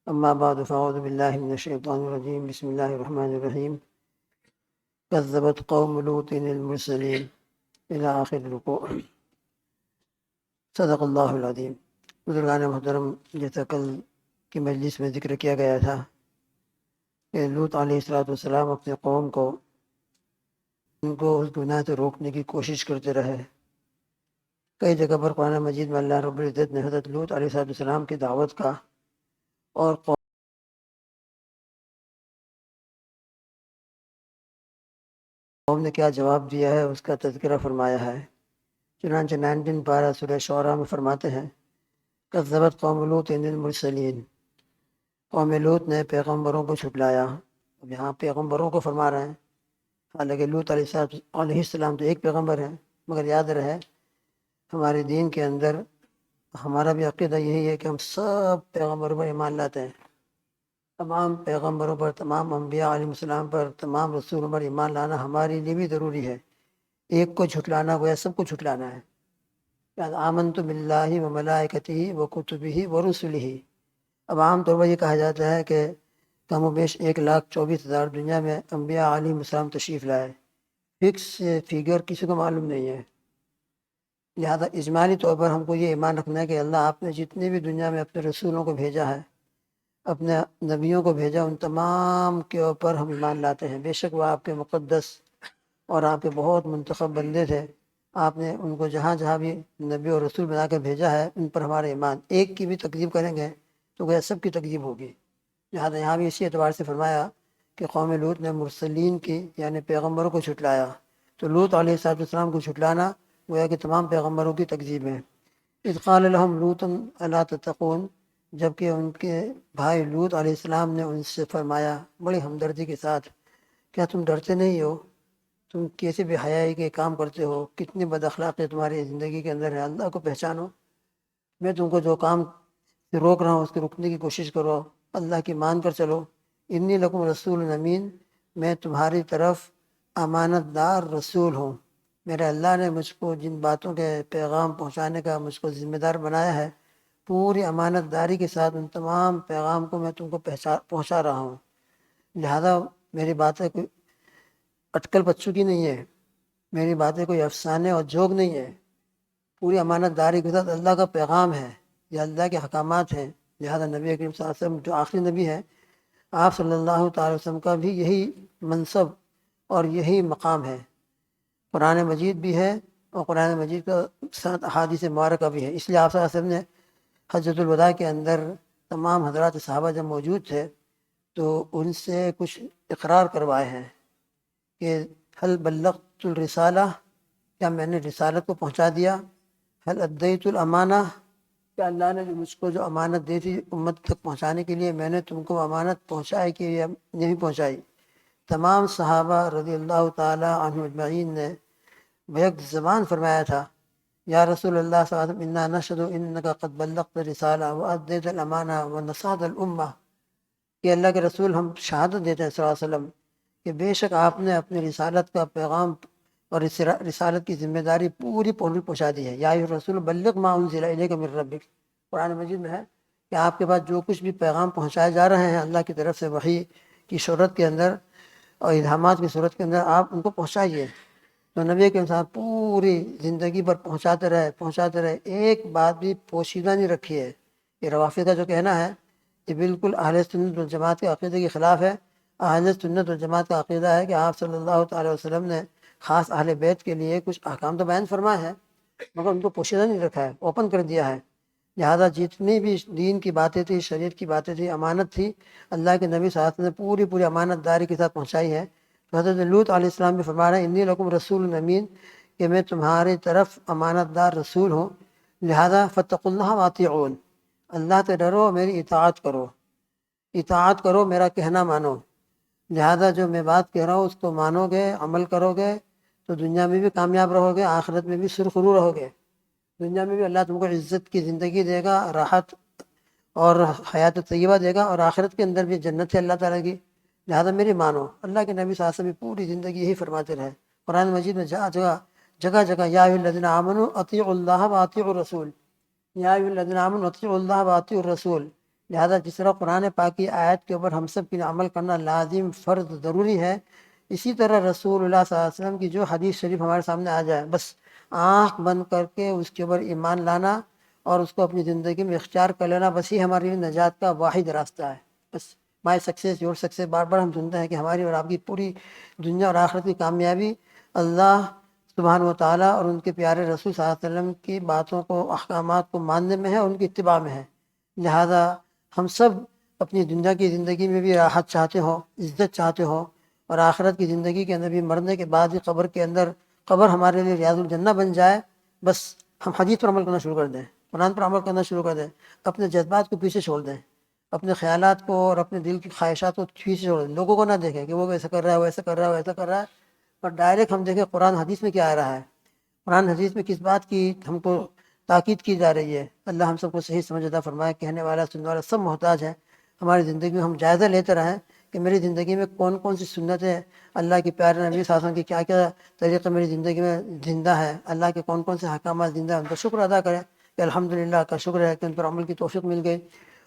اما بعد فاعوذ باللہ من الشیطان الرجیم بسم اللہ الرحمن الرحیم کذبت قوم لوط المرسلین الی آخر رکوع صدق اللہ العظیم۔ بزرگان محترم، جیسا کل کی مجلس میں ذکر کیا گیا تھا کہ لوط علیہ السلام اپنے قوم کو ان کو اس گناہ سے روکنے کی کوشش کرتے رہے۔ کئی جگہ پر قرآن مجید میں اللہ رب العزت نے حضرت لوط علیہ السلام کی دعوت کا اور قوم نے کیا جواب دیا ہے اس کا تذکرہ فرمایا ہے۔ چنانچہ 19 پارہ سورہ شعراء میں فرماتے ہیں کذبت قوم لوط المرسلین، قوم لوط نے پیغمبروں کو چھٹلایا۔ اب یہاں پیغمبروں کو فرما رہے ہیں، حالانکہ لوط علیہ السلام تو ایک پیغمبر ہیں، مگر یاد رہے ہمارے دین کے اندر ہمارا بھی عقیدہ یہی ہے کہ ہم سب پیغمبروں پر ایمان لاتے ہیں۔ تمام پیغمبروں پر، تمام انبیاء علیہ السلام پر، تمام رسولوں پر ایمان لانا ہمارے لیے بھی ضروری ہے۔ ایک کو جھٹلانا گویا سب کو جھٹلانا ہے۔ آمنت باللہ و ملائکتہ و کتبہ و رسلہ۔ اب عام طور پر یہ کہا جاتا ہے کہ کم و بیش 1,24,000 دنیا میں انبیاء علیہ السلام تشریف لائے۔ فکس فیگر کسی کو معلوم نہیں ہے، لہذا اجمالی طور پر ہم کو یہ ایمان رکھنا ہے کہ اللہ آپ نے جتنے بھی دنیا میں اپنے رسولوں کو بھیجا ہے، اپنے نبیوں کو بھیجا، ان تمام کے اوپر ہم ایمان لاتے ہیں۔ بے شک وہ آپ کے مقدس اور آپ کے بہت منتخب بندے تھے، آپ نے ان کو جہاں جہاں بھی نبی اور رسول بنا کر بھیجا ہے ان پر ہمارا ایمان۔ ایک کی بھی تکذیب کریں گے تو وہ سب کی تکذیب ہوگی۔ لہٰذا یہاں بھی اسی اعتبار سے فرمایا کہ قوم لوط نے مرسلین کی یعنی پیغمبروں کو چھٹلایا، تو لوط علیہ السلام کو چھٹلانا گویا کہ تمام پیغمبروں کی تکذیب ہے۔ اذ قال لهم لوط الا تتقون، جبکہ ان کے بھائی لوط علیہ السلام نے ان سے فرمایا بڑی ہمدردی کے ساتھ، کیا تم ڈرتے نہیں ہو؟ تم کیسے بے حیائی کے کام کرتے ہو؟ کتنی بد اخلاقی تمہاری زندگی کے اندر ہے، اللہ کو پہچانو۔ میں تم کو جو کام سے روک رہا ہوں اس کو رکنے کی کوشش کرو، اللہ کی مان کر چلو۔ انی لکم رسول امین، میں تمہاری طرف امانت دار رسول ہوں۔ میرے اللہ نے مجھ کو جن باتوں کے پیغام پہنچانے کا مجھ کو ذمہ دار بنایا ہے، پوری امانت داری کے ساتھ ان تمام پیغام کو میں تم کو پہنچا رہا ہوں۔ لہذا میری باتیں کوئی اٹکل بچوں کی نہیں ہے، میری باتیں کوئی افسانے اور جوگ نہیں ہے، پوری امانت داری کے ساتھ اللہ کا پیغام ہے، یہ اللہ کے احکامات ہیں۔ لہذا نبی کریم صلی اللہ علیہ وسلم جو آخری نبی ہے، آپ صلی اللہ تعالی وسلم کا بھی یہی منصب اور یہی مقام ہے۔ قرآن مجید بھی ہے اور قرآن مجید کا ساتھ احادیث مبارکہ بھی ہے۔ اس لیے آپ صلی اللہ علیہ وسلم نے حجۃ الوداع کے اندر تمام حضرات صحابہ جب موجود تھے تو ان سے کچھ اقرار کروائے ہیں کہ حل بلغت الرسالہ، کیا میں نے رسالت کو پہنچا دیا؟ حل ادیت الامانہ، کیا اللہ نے مجھ کو جو امانت دی تھی امت تک پہنچانے کے لیے، میں نے تم کو امانت پہنچائی کہ نہیں پہنچائی؟ تمام صحابہ رضی اللہ تعالی عنہ اجمعین نے بیک زبان فرمایا تھا یا رسول اللہ صلی اللہ علیہ وسلم انا نشهد انک قد بلغت الرسالہ وادیت الامانہ ونصحت الامہ، کہ اللہ کے رسول ہم شہادت دیتے ہیں صلی اللہ علیہ وسلم کہ بے شک آپ نے اپنی رسالت کا پیغام اور رسالت کی ذمہ داری پوری پہنچا دی ہے۔ یا ایھا الرسول بلغ ما انزل الیک من ربک، قرآن مجید میں ہے کہ آپ کے پاس جو کچھ بھی پیغام پہنچائے جا رہے ہیں اللہ کی طرف سے وحی کی صورت کے اندر اور الہامات کی صورت کے اندر، آپ ان کو پہنچائیے۔ تو نبی کے انسان پوری زندگی پر پہنچاتے رہے، ایک بات بھی پوشیدہ نہیں رکھی ہے۔ یہ روافض کا جو کہنا ہے یہ بالکل اہل سنت والجماعت کے عقیدے کے خلاف ہے۔ اہل سنت والجماعت کا عقیدہ ہے کہ آپ صلی اللہ تعالی وسلم نے خاص اہل بیت کے لیے کچھ احکام تو بیان فرمائے ہیں مگر ان کو پوشیدہ نہیں رکھا ہے، اوپن کر دیا ہے۔ لہذا جتنی بھی دین کی باتیں تھی، شریعت کی باتیں تھی، امانت تھی، اللہ کے نبی صلی اللہ علیہ وسلم نے پوری امانت داری کے ساتھ پہنچائی ہے۔ تو حضرت لوط علیہ السلام بھی فرما رہے ہیں انی لکم رسول امین، کہ میں تمہاری طرف امانت دار رسول ہوں، لہذا فاتقوا اللہ واطیعون، اللہ سے ڈرو، میری اطاعت کرو، میرا کہنا مانو۔ لہذا جو میں بات کہہ رہا ہوں اس کو مانو گے، عمل کرو گے تو دنیا میں بھی کامیاب رہو گے، آخرت میں بھی سرخرو رہو گے۔ دنیا میں بھی اللہ تم کو عزت کی زندگی دے گا، راحت اور حیات طیبہ دے گا، اور آخرت کے اندر بھی جنت ہے اللہ تعالیٰ کی۔ لہذا میری مانو۔ اللہ کے نبی صلی اللہ علیہ وسلم پوری زندگی یہی فرماتے رہے۔ قرآن مجید میں جگہ جگہ یا ایھا الذین آمنوا اطیعوا اللہ واطیعوا الرسول، یا ایھا الذین آمنوا اطیعوا اللہ واطیعوا الرسول، لہذا جس طرح قرآن پاک کی آیت کے اوپر ہم سب کے لیے عمل کرنا لازم، فرض، ضروری ہے، اسی طرح رسول اللہ صلی اللہ علیہ وسلم کی جو حدیث شریف ہمارے سامنے آ جائے، بس آنکھ بند کر کے اس کے اوپر ایمان لانا اور اس کو اپنی زندگی میں اختیار کر لینا، بس یہ ہمارے لیے نجات کا واحد راستہ ہے۔ بس مائی سکسیس یور سکسیس، بار بار ہم سنتے ہیں کہ ہماری اور آپ کی پوری دنیا اور آخرت کی کامیابی اللہ سبحانہ و تعالیٰ اور ان کے پیارے رسول صلی اللہ علیہ وسلم کی باتوں کو، احکامات کو ماننے میں ہے اور ان کی اتباع میں ہے۔ لہذا ہم سب اپنی دنیا کی زندگی میں بھی راحت چاہتے ہو، عزت چاہتے ہو، اور آخرت کی زندگی کے اندر بھی مرنے کے بعد بھی قبر کے اندر قبر ہمارے لیے ریاض الجنہ بن جائے، بس ہم حدیث پر عمل کرنا شروع کر دیں، قرآن پر عمل کرنا شروع کر دیں، اپنے جذبات کو پیچھے چھوڑ دیں، اپنے خیالات کو اور اپنے دل کی خواہشات کو پیچھے چھوڑ دیں، لوگوں کو نہ دیکھیں کہ وہ ایسا کر رہا ہے، وہ ایسا کر رہا ہے، وہ ایسا کر رہا ہے، اور ڈائریکٹ ہم دیکھیں قرآن حدیث میں کیا آ رہا ہے، قرآن حدیث میں کس بات کی ہم کو تاکید کی جا رہی ہے۔ اللہ ہم سب کو صحیح سمجھ عطا فرمائے، کہنے والا سننے والا سب محتاج ہیں۔ ہماری زندگی میں ہم جائزہ لیتے رہیں کہ میری زندگی میں کون کون سی سنتیں، اللہ کے پیارے نبی صلی اللہ علیہ وسلم کی کیا کیا طریقے میری زندگی میں زندہ ہے، اللہ کے کون کون سے احکامات زندہ ہیں، ان کا شکر ادا کریں کہ الحمدللہ کا شکر ہے کہ ان پر عمل کی توفیق مل گئی،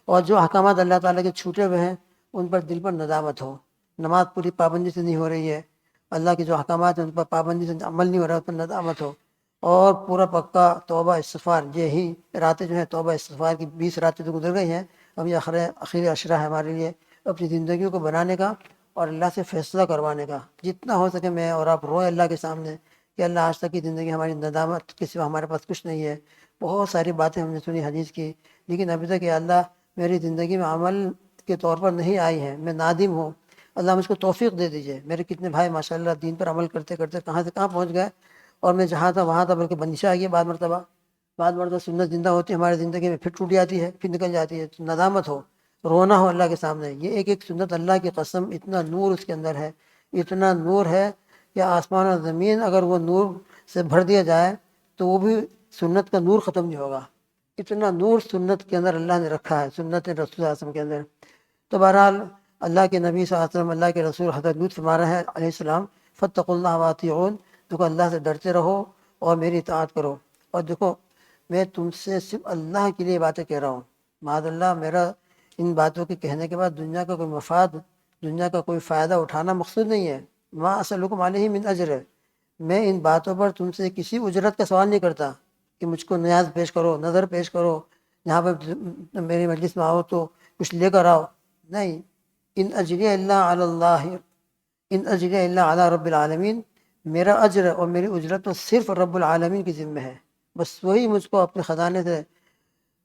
اور جو احکامات اللہ تعالیٰ کے چھوٹے ہوئے ہیں ان پر دل پر ندامت ہو، نماز پوری پابندی سے نہیں ہو رہی ہے، اللہ کے جو احکامات ہیں ان پر پابندی سے عمل نہیں ہو رہا ہے، ان پر ندامت ہو، اور پورا پکا توبہ استغفار، یہی راتیں جو ہیں توبہ استغفار کی 20 راتیں تو گزر گئی ہیں، اب یہ آخری عشرہ ہے ہمارے لیے اپنی زندگیوں کو بنانے کا اور اللہ سے فیصلہ کروانے کا۔ جتنا ہو سکے میں اور آپ روئیں اللہ کے سامنے کہ اللہ آج تک کی زندگی ہماری ندامت کے سوا ہمارے پاس کچھ نہیں ہے، بہت ساری باتیں ہم نے سنی حدیث کی، لیکن ابھی تک یا اللہ میری زندگی میں عمل کے طور پر نہیں آئی ہے، میں نادم ہوں، اللہ مجھ کو توفیق دے دیجئے۔ میرے کتنے بھائی ماشاءاللہ دین پر عمل کرتے کرتے کہاں سے کہاں پہنچ گئے، اور میں جہاں تھا وہاں تھا، بلکہ بندشیں آ گئی بعض مرتبہ سنت زندہ ہوتی ہے ہماری زندگی میں، پھر ٹوٹ جاتی ہے، پھر نکل جاتی ہے، ندامت ہو، رونا ہو اللہ کے سامنے۔ یہ ایک ایک سنت اللہ کی قسم اتنا نور اس کے اندر ہے، اتنا نور ہے کہ آسمان اور زمین اگر وہ نور سے بھر دیا جائے تو وہ بھی سنت کا نور ختم نہیں ہوگا، اتنا نور سنت کے اندر اللہ نے رکھا ہے، سنت رسول صلی اللہ علیہ وسلم کے اندر۔ تو بہرحال اللہ کے نبی صلی اللہ علیہ وسلم، اللہ کے رسول حضرت لطف فرما رہے ہیں علیہ السلام، فاتقوا اللہ واطیعون، دیکھو اللہ سے ڈرتے رہو اور میری اطاعت کرو، اور دیکھو میں تم سے صرف اللہ کے لیے باتیں کہہ رہا ہوں، معاذ اللہ میرا ان باتوں کے کہنے کے بعد دنیا کا کوئی مفاد، دنیا کا کوئی فائدہ اٹھانا مقصود نہیں ہے، ما اسألکم علیہ من اجر، میں ان باتوں پر تم سے کسی اجرت کا سوال نہیں کرتا کہ مجھ کو نیاز پیش کرو، نظر پیش کرو، یہاں پہ میری مجلس میں آؤ تو کچھ لے کر آؤ، نہیں، ان اجری اللہ علی اللہ، ان اجری اللہ علی رب العالمین، میرا اجر اور میری اجرت تو صرف رب العالمین کی ذمہ ہے، بس وہی مجھ کو اپنے خزانے سے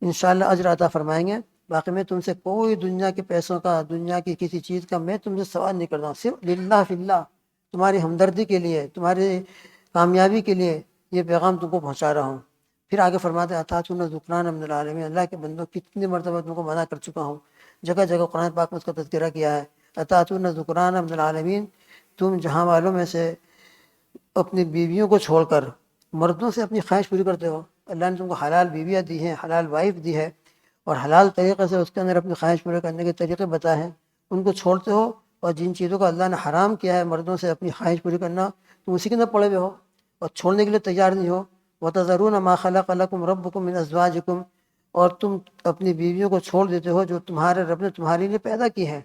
انشاءاللہ اجر عطا فرمائیں گے، باقی میں تم سے کوئی دنیا کے پیسوں کا، دنیا کی کسی چیز کا میں تم سے سوال نہیں کرتا ہوں، صرف للہ فی اللہ، تمہاری ہمدردی کے لیے، تمہاری کامیابی کے لیے یہ پیغام تم کو پہنچا رہا ہوں۔ پھر آگے فرماتے ہیں اتاتون ذکران من العالمین، اللہ کے بندوں کتنی مرتبہ تم کو منع کر چکا ہوں، جگہ جگہ قرآن پاک میں اس کا تذکرہ کیا ہے، اتاتون ذکران من العالمین، تم جہاں والوں میں سے اپنی بیویوں کو چھوڑ کر مردوں سے اپنی خواہش پوری کرتے ہو، اللہ نے تم کو حلال بیویاں دی ہیں، حلال وائف دی ہے، اور حلال طریقے سے اس کے اندر اپنی خواہش پورے کرنے کے طریقے بتائے ہیں، ان کو چھوڑتے ہو، اور جن چیزوں کو اللہ نے حرام کیا ہے مردوں سے اپنی خواہش پوری کرنا، تم اسی کے اندر پڑے ہوئے ہو اور چھوڑنے کے لیے تیار نہیں ہو۔ وَتَذَرُونَ مَا خَلَقَ لَكُمْ رَبُّكُم مِّنْ أَزْوَاجِكُمْ، اور تم اپنی بیویوں کو چھوڑ دیتے ہو جو تمہارے رب نے تمہارے لیے پیدا کی ہے،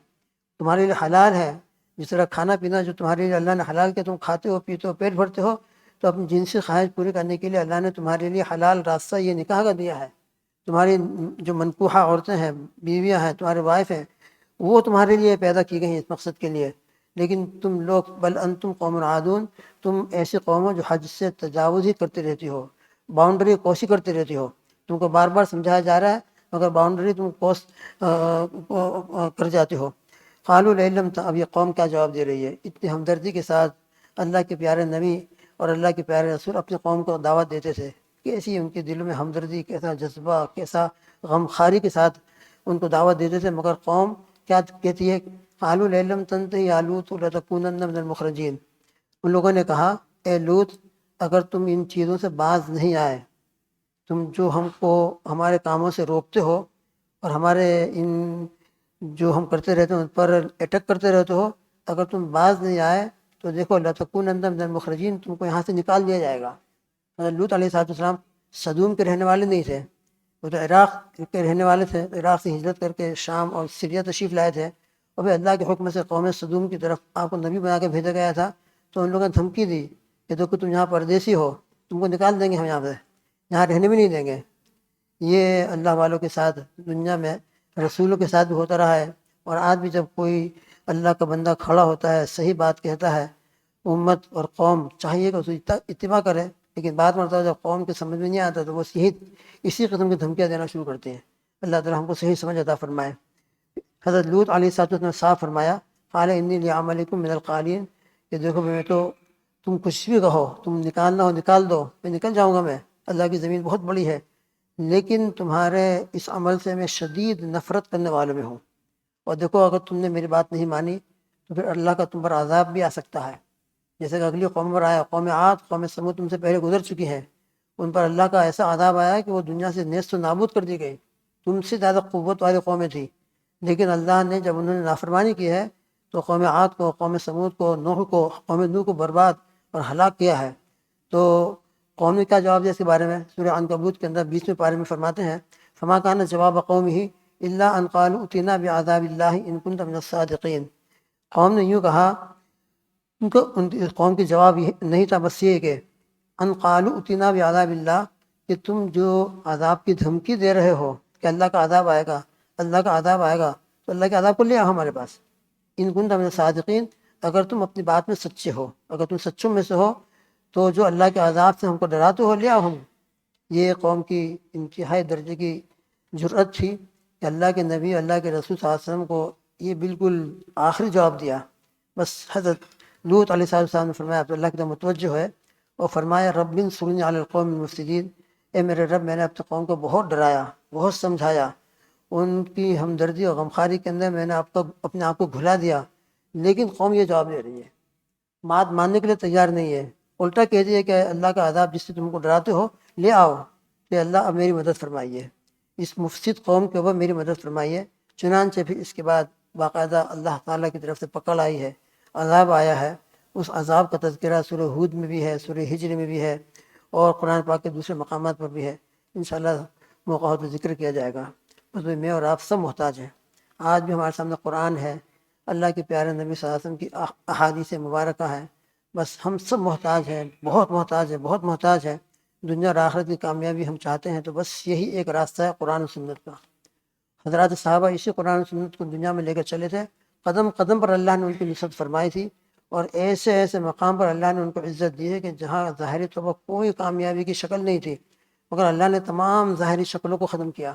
تمہارے لیے حلال ہے، جس طرح کھانا پینا جو تمہارے لیے اللہ نے حلال کیا، تم کھاتے ہو پیتے ہو پیٹ بھرتے ہو، تو اپنی جنسی خواہش پوری کرنے کے لیے اللہ نے تمہارے لیے حلال راستہ یہ نکاح کا دیا ہے۔ تمہاری جو منکوحہ عورتیں ہیں، بیویاں ہیں، تمہارے وائف ہیں، وہ تمہارے لیے پیدا کی گئی ہیں اس مقصد کے لیے، لیکن تم لوگ بل انتم قوم عادون، تم ایسی قوم ہو جو حد سے تجاوز ہی کرتے رہتی ہو، باؤنڈری کوسی کرتے رہتی ہو، تم کو بار بار سمجھایا جا رہا ہے مگر باؤنڈری تم کوس کر جاتے ہو۔ قالوا لئن لم اب یہ قوم کیا جواب دے رہی ہے، اتنی ہمدردی کے ساتھ اللہ کے پیارے نبی اور اللہ کے پیارے رسول اپنی قوم کو دعوت دیتے تھے، کیسی ان کے دلوں میں ہمدردی، کیسا جذبہ، کیسا غمخواری کے ساتھ ان کو دعوت دیتے تھے، مگر قوم کیا کہتی ہے، قالوا لئن لم تنتهي يا لوط لتكونن من المخرجین، ان لوگوں نے کہا اے لوط اگر تم ان چیزوں سے باز نہیں آئے، تم جو ہم کو ہمارے کاموں سے روکتے ہو اور ہمارے ان جو ہم کرتے رہتے ہیں ان پر اٹیک کرتے رہتے ہو، اگر تم باز نہیں آئے تو دیکھو لتکونن من المخرجین، تم کو یہاں سے نکال دیا جائے گا۔ حضرت لوط علیہ السلام صدوم کے رہنے والے نہیں تھے، وہ تو عراق کے رہنے والے تھے، عراق سے ہجرت کر کے شام اور سیریا تشریف لائے تھے، اور پھر اللہ کے حکم سے قوم صدوم کی طرف آپ کو نبی بنا کے بھیجا گیا تھا، تو ان لوگوں نے دھمکی دی کہ دیکھو تم یہاں پردیسی ہو، تم کو نکال دیں گے ہم یہاں سے، یہاں رہنے بھی نہیں دیں گے۔ یہ اللہ والوں کے ساتھ دنیا میں رسولوں کے ساتھ بھی ہوتا رہا ہے، اور آج بھی جب کوئی اللہ کا بندہ کھڑا ہوتا ہے، صحیح بات کہتا ہے، امت اور قوم چاہیے کہ اس کی اتباع کرے، لیکن بعد مرتبہ جب قوم کے سمجھ میں نہیں آتا تو وہ اسی قسم کی دھمکیاں دینا شروع کرتے ہیں۔ اللہ تعالیٰ ہم کو صحیح سمجھ عطا فرمائے۔ حضرت لوط علیہ السلام نے صاف فرمایا، قال انی لعملکم من القالین، کہ دیکھو میں تو تم کچھ بھی کہو، تم نکالنا ہو نکال دو، میں نکل جاؤں گا، میں اللہ کی زمین بہت بڑی ہے، لیکن تمہارے اس عمل سے میں شدید نفرت کرنے والوں میں ہوں، اور دیکھو اگر تم نے میری بات نہیں مانی تو پھر اللہ کا تم پر عذاب بھی آ سکتا ہے، جیسے کہ اگلی قوم پر آیا، قوم عاد قوم سمود تم سے پہلے گزر چکی ہیں، ان پر اللہ کا ایسا عذاب آیا کہ وہ دنیا سے نیست و نابود کر دی گئی، تم سے زیادہ قوت والی قومیں تھیں، لیکن اللہ نے جب انہوں نے نافرمانی کی ہے تو قوم عاد کو، قوم سمود کو، نوح کو، قوم نوح کو برباد اور ہلاک کیا ہے۔ تو قوم نے کیا جواب دیا اس کے بارے میں؟ سورہ عنکبوت کے اندر 20ویں پارے میں فرماتے ہیں، فما کان جواب قومہ الا ان قالوا ائتنا بعذاب اللہ ان کنت من الصادقین۔ قوم نے یوں کہا، ان قوم کی جواب یہ نہیں تھا، بس یہ کہ ان قالوا ائتنا بعذاب اللہ، کہ تم جو عذاب کی دھمکی دے رہے ہو کہ اللہ کا عذاب آئے گا، اللہ کا عذاب آئے گا، تو اللہ کے عذاب کو لے آؤ ہمارے پاس، ان کنت من الصادقین، اگر تم اپنی بات میں سچے ہو، اگر تم سچوں میں سے ہو تو جو اللہ کے عذاب سے ہم کو ڈراتے ہو لے آؤ ہم۔ یہ قوم کی انتہائی درجے کی جرأت تھی کہ اللہ کے نبی، اللہ کے رسول صلی اللہ علیہ وسلم کو یہ بالکل آخری جواب دیا۔ بس حضرت لوط علیہ السلام نے فرمایا، تو اللہ کی طرف متوجہ ہے اور فرمایا، رب انصرنی علی القوم المفسدین، اے میرے رب میں نے اپنے قوم کو بہت ڈرایا، بہت سمجھایا، ان کی ہمدردی اور غمخواری کے اندر میں نے اپنے آپ کو گھلا دیا، لیکن قوم یہ جواب دے رہی ہے، بات ماننے کے لیے تیار نہیں ہے، الٹا کہہ دیا کہ اللہ کا عذاب جس سے تم کو ڈراتے ہو لے آؤ، کہ اللہ اب میری مدد فرمائیے، اس مفسد قوم کے اوپر میری مدد فرمائیے۔ چنانچہ پھر اس کے بعد باقاعدہ اللہ تعالیٰ کی طرف سے پکڑ آئی ہے، عذاب آیا ہے۔ اس عذاب کا تذکرہ سورہ ہود میں بھی ہے، سورہ ہجر میں بھی ہے، اور قرآن پاک کے دوسرے مقامات پر بھی ہے، انشاءاللہ موقع ہو تو ذکر کیا جائے گا۔ اس میں میں اور آپ سب محتاج ہیں۔ آج بھی ہمارے سامنے قرآن ہے، اللہ کے پیارے نبی صلی اللہ علیہ وسلم کی احادیث مبارکہ ہے، بس ہم سب محتاج ہیں، بہت محتاج ہیں، بہت محتاج ہیں۔ دنیا اور آخرت کی کامیابی ہم چاہتے ہیں تو بس یہی ایک راستہ ہے، قرآن و سنت کا۔ حضرات صحابہ اسی قرآن و سنت کو دنیا میں لے کر چلے تھے، قدم قدم پر اللہ نے ان کی نصرت فرمائی تھی، اور ایسے ایسے مقام پر اللہ نے ان کو عزت دی ہے کہ جہاں ظاہری طور پر کوئی کامیابی کی شکل نہیں تھی، مگر اللہ نے تمام ظاہری شکلوں کو ختم کیا،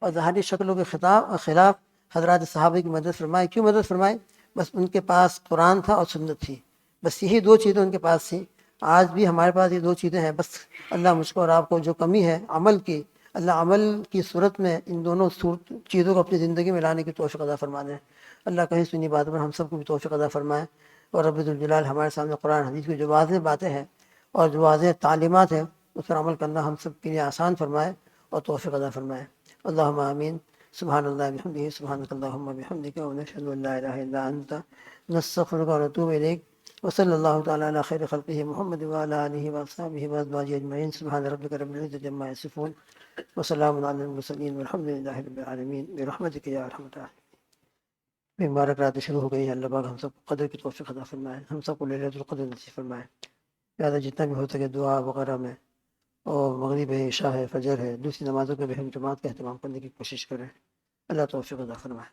اور ظاہری شکلوں کے خلاف حضرات صحابہ کی مدد فرمائی۔ کیوں مدد فرمائی؟ بس ان کے پاس قرآن تھا اور سنت تھی، بس یہی دو چیزیں ان کے پاس تھیں۔ آج بھی ہمارے پاس یہ دو چیزیں ہیں، بس اللہ مجھ کو اور آپ کو جو کمی ہے عمل کی، اللہ عمل کی صورت میں ان دونوں چیزوں کو اپنی زندگی میں لانے کی توفیق عطا فرما دیں۔ اللہ کہیں سنی بات پر ہم سب کو بھی توفیق عطا فرمائے، اور رب ذوالجلال ہمارے سامنے قرآن حدیث کی جو واضح باتیں ہیں اور جو واضح تعلیمات ہیں اس پر عمل کرنا ہم سب کے لیے آسان فرمائے اور توفیق عطا فرمائے۔ اللہم آمین۔ سبحان اللہ بحمدہ، سبحانک اللہم بحمدک، ونشہد ان لا الہ الا انت، نستغفرک ونتوب الیک، وصلی اللہ تعالی علی خیر خلقہ محمد وعلی آلہ واصحابہ وازواجہ اجمعین۔ سبحان ربک رب العزۃ عما یصفون، وسلام علی المرسلین، والحمد للہ رب العالمین، برحمتک یا ارحم الراحمین۔ مبارک رات شروع ہو گئی ہے، اللہ پاک ہم سب کو قدر کی توفیق عطا فرمائے، ہم سب کو لیلۃ القدر نصیب فرمائے۔ لہٰذا جتنا بھی ہو سکے دعا وغیرہ میں، اور مغرب ہے، عشاء ہے، فجر ہے، دوسری نمازوں کے بھی ہم جماعت کا اہتمام کرنے کی کوشش کریں۔ اللہ توفیق عطا فرمائے۔